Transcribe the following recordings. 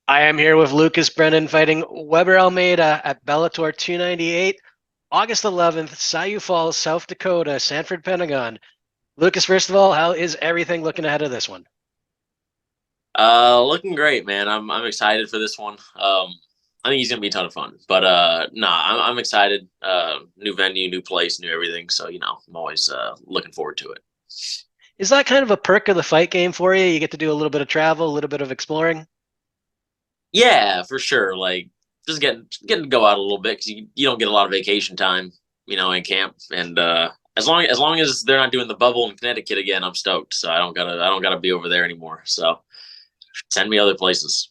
I am here with Lucas Brennan fighting Weber Almeida at Bellator 298, August 11th, Sioux Falls, South Dakota, Sanford, Pentagon. Lucas, first of all, how is everything looking ahead of this one? Looking great, man. I'm excited for this one. I think he's gonna be a ton of fun. But I'm excited. New venue, new place, new everything. So I'm always looking forward to it. Is that kind of a perk of the fight game for you? You get to do a little bit of travel, a little bit of exploring. Yeah, for sure. Like just getting to go out a little bit because you don't get a lot of vacation time, in camp. And as long as they're not doing the bubble in Connecticut again, I'm stoked. So I don't gotta be over there anymore. So send me other places.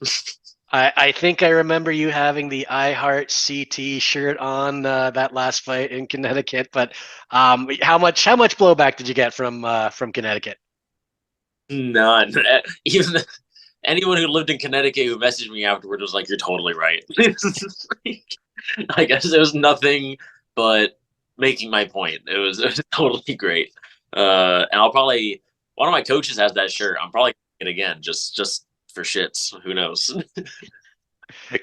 I think I remember you having the I Heart CT shirt on that last fight in Connecticut. But how much blowback did you get from Connecticut? None. Even anyone who lived in Connecticut who messaged me afterward was like, "You're totally right." I guess it was nothing but making my point. It was totally great. And I'll probably one of my coaches has that shirt. I'm probably getting it again just for shits. Who knows?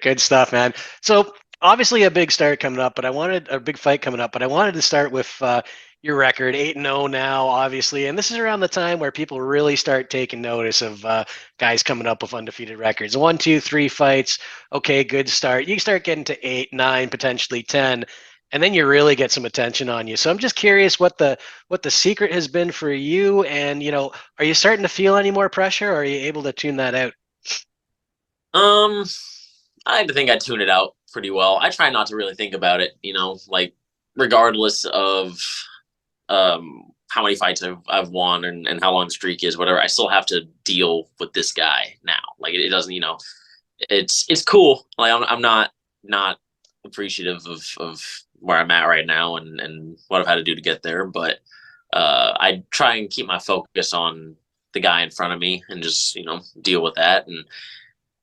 Good stuff, man. So obviously a big start coming up, but I wanted a big fight coming up, but I wanted to start with your record, 8-0 now, obviously, and this is around the time where people really start taking notice of guys coming up with undefeated records. One, two, three fights, okay, good start. You start getting to 8, 9, potentially 10, and then you really get some attention on you. So I'm just curious what the secret has been for you, and are you starting to feel any more pressure, or are you able to tune that out? um, I like to think I tune it out pretty well. I try not to really think about it. Like regardless of how many fights I've won and how long the streak is, whatever. I still have to deal with this guy now. Like it doesn't, it's cool. Like I'm not appreciative of where I'm at right now and what I've had to do to get there. But I try and keep my focus on the guy in front of me and just deal with that. And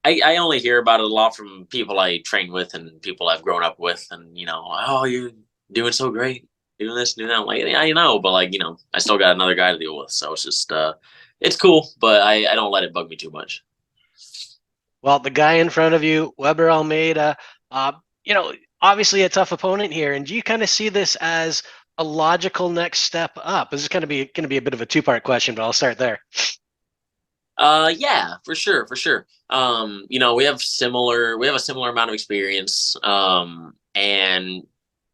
I only hear about it a lot from people I train with and people I've grown up with, and oh, you're doing so great, doing this, doing that. I'm like, yeah, but like, I still got another guy to deal with, so it's just it's cool, but I don't let it bug me too much. Well, the guy in front of you, Weber Almeida, uh, you know, obviously a tough opponent here. And do you kind of see this as a logical next step up? This is going to be a bit of a two-part question, but I'll start there. Yeah, for sure, for sure. We have a similar amount of experience. And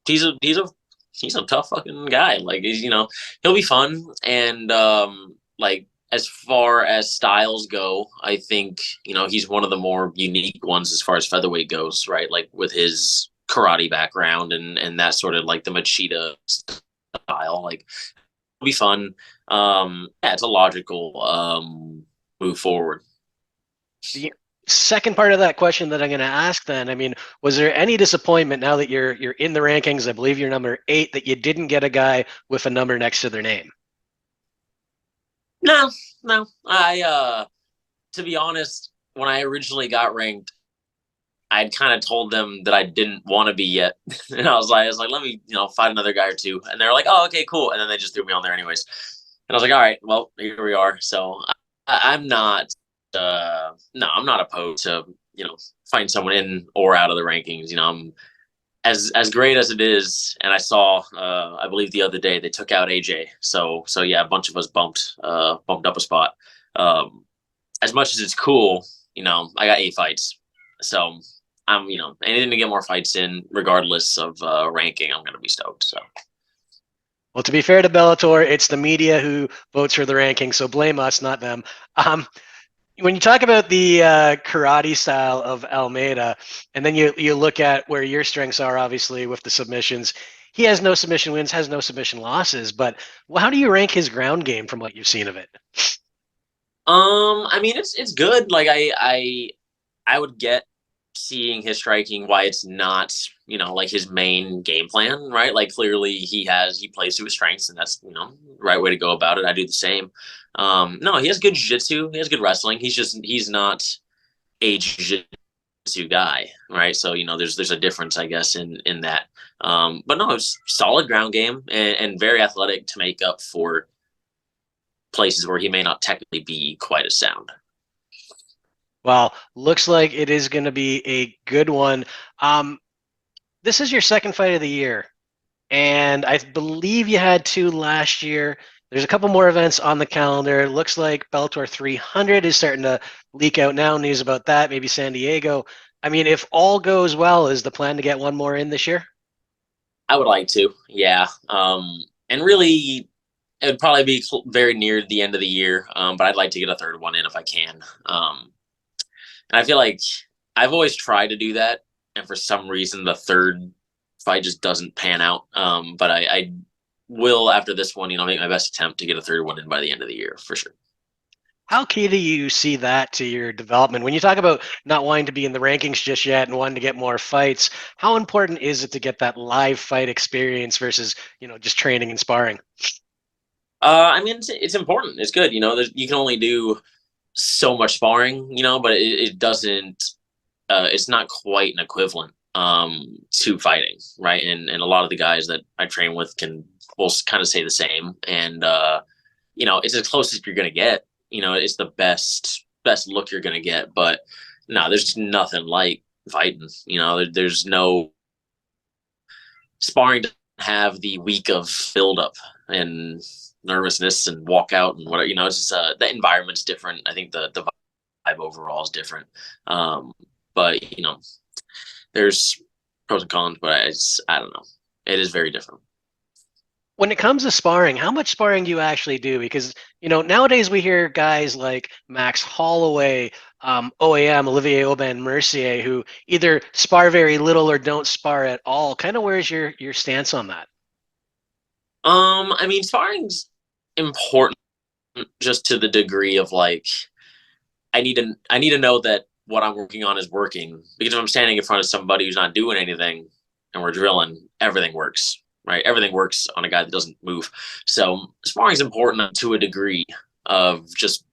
he's a he's a he's a tough fucking guy. Like he'll be fun. And like as far as styles go, I think he's one of the more unique ones as far as featherweight goes, right? Like with his karate background and that sort of like the Machida style. Like it'll be fun. Yeah, it's a logical move forward. The second part of that question that I'm going to ask then, I mean, was there any disappointment now that you're in the rankings? I believe you're number 8 that you didn't get a guy with a number next to their name. No, no. I to be honest, when I originally got ranked, I'd kind of told them that I didn't want to be yet, and I was like, let me fight another guy or two, and they're like, oh, okay, cool, and then they just threw me on there anyways, and I was like, all right, well, here we are. So I'm not, no, I'm not opposed to find someone in or out of the rankings. I'm as great as it is, and I saw, I believe the other day they took out AJ, so yeah, a bunch of us bumped up a spot. Um, as much as it's cool, I got 8 fights, so I'm anything to get more fights in, regardless of ranking, I'm gonna be stoked. So Well, to be fair to Bellator, it's the media who votes for the rankings, so blame us, not them. Um, when you talk about the karate style of Almeida, and then you look at where your strengths are, obviously with the submissions, he has no submission wins, has no submission losses. But how do you rank his ground game from what you've seen of it? I mean it's good. Like I would get seeing his striking why it's not like his main game plan, right? Like clearly he plays to his strengths, and that's the right way to go about it. I do the same. No, he has good jiu-jitsu, he has good wrestling. He's not a jiu-jitsu guy, right? So there's a difference, I guess, in that. But no, it's solid ground game and very athletic to make up for places where he may not technically be quite as sound. Well, looks like it is going to be a good one. Um, this is your second fight of the year, and I believe you had two last year. There's a couple more events on the calendar. It looks like Bellator 300 is starting to leak out now. News about that, maybe San Diego. I mean, if all goes well, is the plan to get one more in this year? I would like to, yeah. And really, it would probably be very near the end of the year. But I'd like to get a third one in if I can. And I feel like I've always tried to do that, and for some reason, the third fight just doesn't pan out. But I will after this one, make my best attempt to get a third one in by the end of the year for sure. How key do you see that to your development? When you talk about not wanting to be in the rankings just yet and wanting to get more fights, how important is it to get that live fight experience versus, just training and sparring? I mean, it's important. It's good. You can only do so much sparring, but it doesn't. It's not quite an equivalent to fighting, right? And a lot of the guys that I train with will kind of say the same. And it's as close as you're gonna get. It's the best look you're gonna get. But no, there's nothing like fighting. There's no sparring doesn't have the week of build up and nervousness and walk out and whatever. It's just the environment's different. I think the vibe overall is different. But there's pros and cons, but I don't know. It is very different. When it comes to sparring, how much sparring do you actually do? Because, nowadays we hear guys like Max Holloway, OAM, Olivier Aubin Mercier, who either spar very little or don't spar at all. Kind of where's your stance on that? I mean, sparring's important just to the degree of like I need to know that what I'm working on is working. Because if I'm standing in front of somebody who's not doing anything and we're drilling, everything works, right? Everything works on a guy that doesn't move. So sparring is important to a degree of just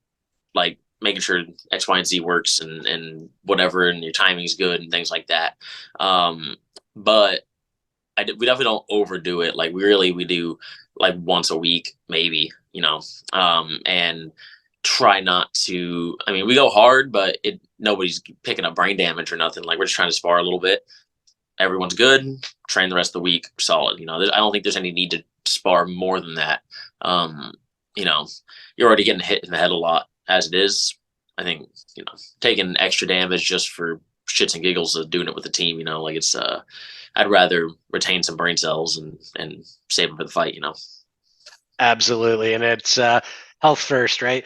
like making sure X, Y, and Z works and whatever, and your timing's good and things like that. But we definitely don't overdo it. Like we do like once a week, maybe, and try not to. I mean, we go hard, but nobody's picking up brain damage or nothing. Like we're just trying to spar a little bit. Everyone's good. Train the rest of the week, solid. I don't think there's any need to spar more than that. Um, you're already getting hit in the head a lot as it is. I think taking extra damage just for shits and giggles of doing it with the team. Like it's. I'd rather retain some brain cells and save them for the fight. Absolutely, and it's health first, right?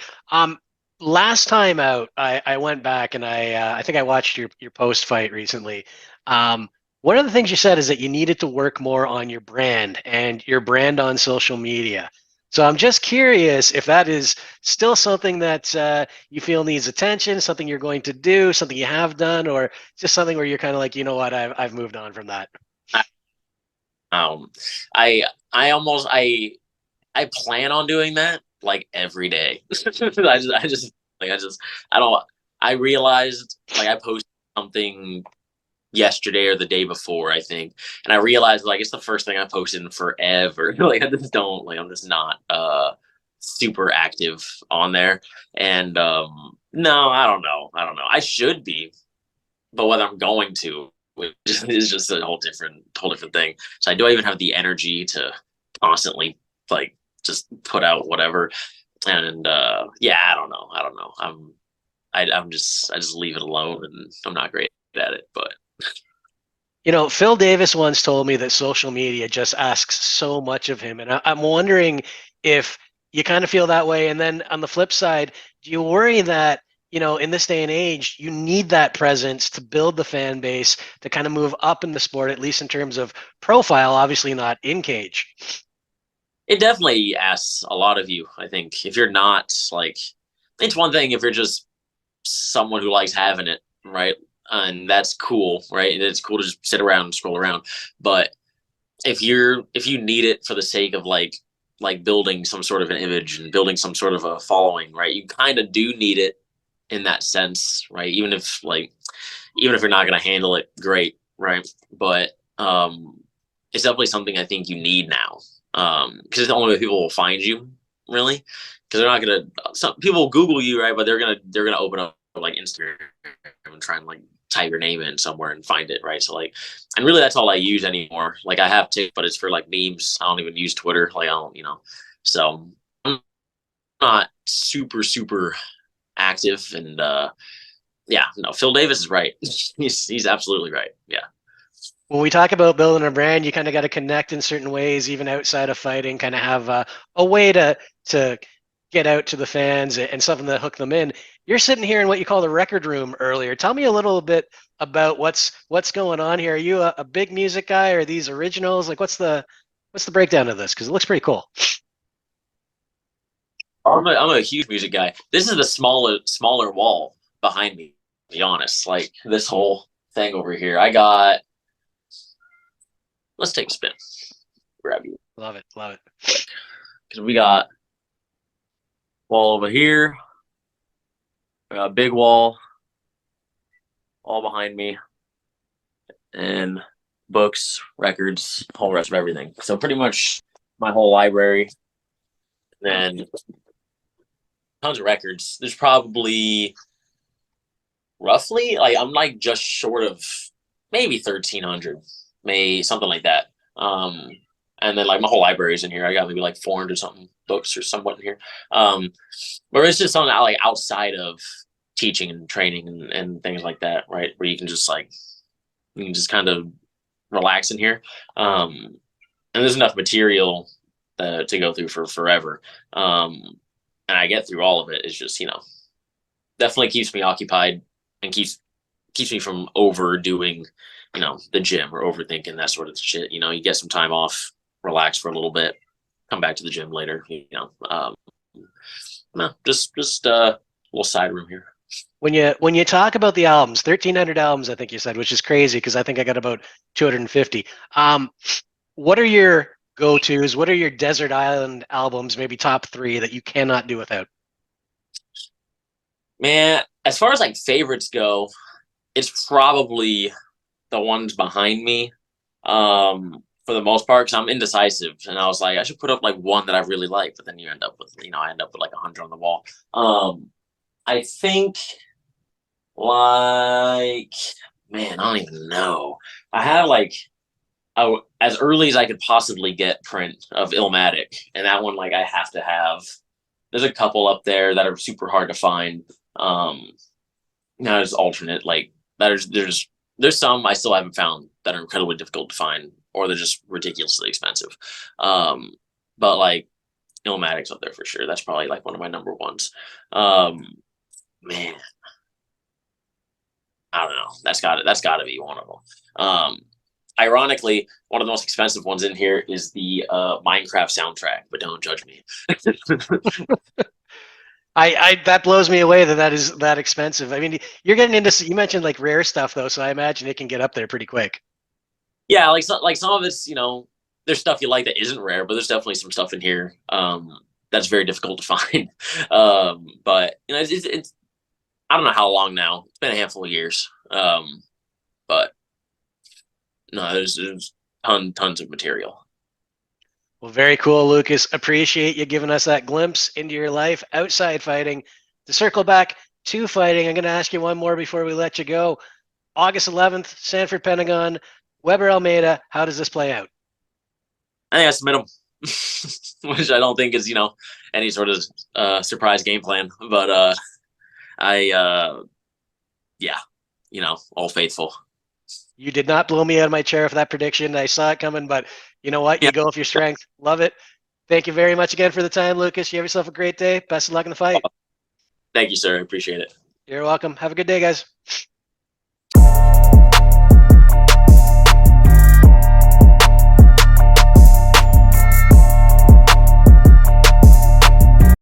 Last time out, I went back and I think I watched your post fight recently. Um, one of the things you said is that you needed to work more on your brand and your brand on social media. So I'm just curious if that is still something that you feel needs attention, something you're going to do, something you have done, or just something where you're kind of like, you know what, I've moved on from that. Um, I I almost I plan on doing that like every day. I don't. I realized like I posted something yesterday or the day before, I think, and I realized like it's the first thing I posted in forever. Like I just don't like I'm just not super active on there, and no, I don't know. I should be, but whether I'm going to is just a whole different thing. So I do even have the energy to constantly like just put out whatever. And yeah, I don't know. I just leave it alone, and I'm not great at it. But Phil Davis once told me that social media just asks so much of him. And I'm wondering if you kind of feel that way. And then on the flip side, do you worry that, in this day and age, you need that presence to build the fan base to kind of move up in the sport, at least in terms of profile, obviously not in cage? it definitely asks a lot of you. I think if you're not like, it's one thing if you're just someone who likes having it, right? And that's cool, right? And it's cool to just sit around and scroll around. But if you need it for the sake of like building some sort of an image and building some sort of a following, right? You kind of do need it in that sense, right? Even if you're not going to handle it great, right? But it's definitely something I think you need now, because it's the only way people will find you, really, because they're not going to. Some people will Google you, right? But they're gonna open up like Instagram and try and like type your name in somewhere and find it, right? So like, and really that's all I use anymore. Like I have TikTok, but it's for like memes. I don't even use Twitter. Like I don't, so I'm not super active. And yeah, no, Phil Davis is right. He's absolutely right. Yeah. When we talk about building a brand, you kind of got to connect in certain ways, even outside of fighting. Kind of have a way to get out to the fans and something to hook them in. You're sitting here in what you call the record room earlier. Tell me a little bit about what's going on here. Are you a big music guy? Or are these originals? Like, what's the breakdown of this? Because it looks pretty cool. I'm a huge music guy. This is the smaller wall behind me. To be honest, like this whole thing over here, I got. Let's take a spin. Grab you Love it, love it. because we got wall over here. We got a big wall all behind me, and books, records, whole rest of everything. So pretty much my whole library. And then tons of records. There's probably roughly like I'm like just short of maybe 1,300, maybe something like that. And then like my whole library is in here. I got maybe like 400 something books or somewhat in here. But it's just something like outside of teaching and training and things like that, right? Where you can just kind of relax in here. And there's enough material to go through for forever. And I get through all of it. It's just, definitely keeps me occupied and keeps me from overdoing, the gym or overthinking that sort of shit. You get some time off, relax for a little bit, come back to the gym later. No, just a little side room here. When you talk about the albums, 1,300 albums, I think you said, which is crazy because I think I got about 250. What are your go-tos? What are your desert island albums? Maybe top three that you cannot do without. Man, as far as like favorites go, it's probably the ones behind me. For the most part, because I'm indecisive, and I was like, I should put up like one that I really like, but then you end up with, I end up with like 100 on the wall. I think like, man, I don't even know. I had like as early as I could possibly get print of Illmatic, and that one like I have to have. There's a couple up there that are super hard to find. Now there's alternate like there's some I still haven't found that are incredibly difficult to find, or they're just ridiculously expensive. But like Illmatic's up there for sure. That's probably like one of my number ones. Man, I don't know. That's got to be one of them. Ironically, one of the most expensive ones in here is the Minecraft soundtrack, but don't judge me. I that blows me away that is that expensive. I mean, you're getting into you mentioned like rare stuff though, so I imagine it can get up there pretty quick. Yeah, like some of it's there's stuff you like that isn't rare, but there's definitely some stuff in here that's very difficult to find. But it's I don't know how long now. It's been a handful of years. But no, there's tons of material. Well, very cool, Lucas. Appreciate you giving us that glimpse into your life outside fighting. To circle back to fighting, I'm going to ask you one more before we let you go. August 11th, Sanford Pentagon, Weber Almeida. How does this play out? I think I submit them, which I don't think is any sort of surprise game plan. But yeah, all faithful. You did not blow me out of my chair for that prediction. I saw it coming, but you know what? Yeah. You go with your strength. Love it. Thank you very much again for the time, Lucas. You have yourself a great day. Best of luck in the fight. Thank you, sir. I appreciate it. You're welcome. Have a good day, guys.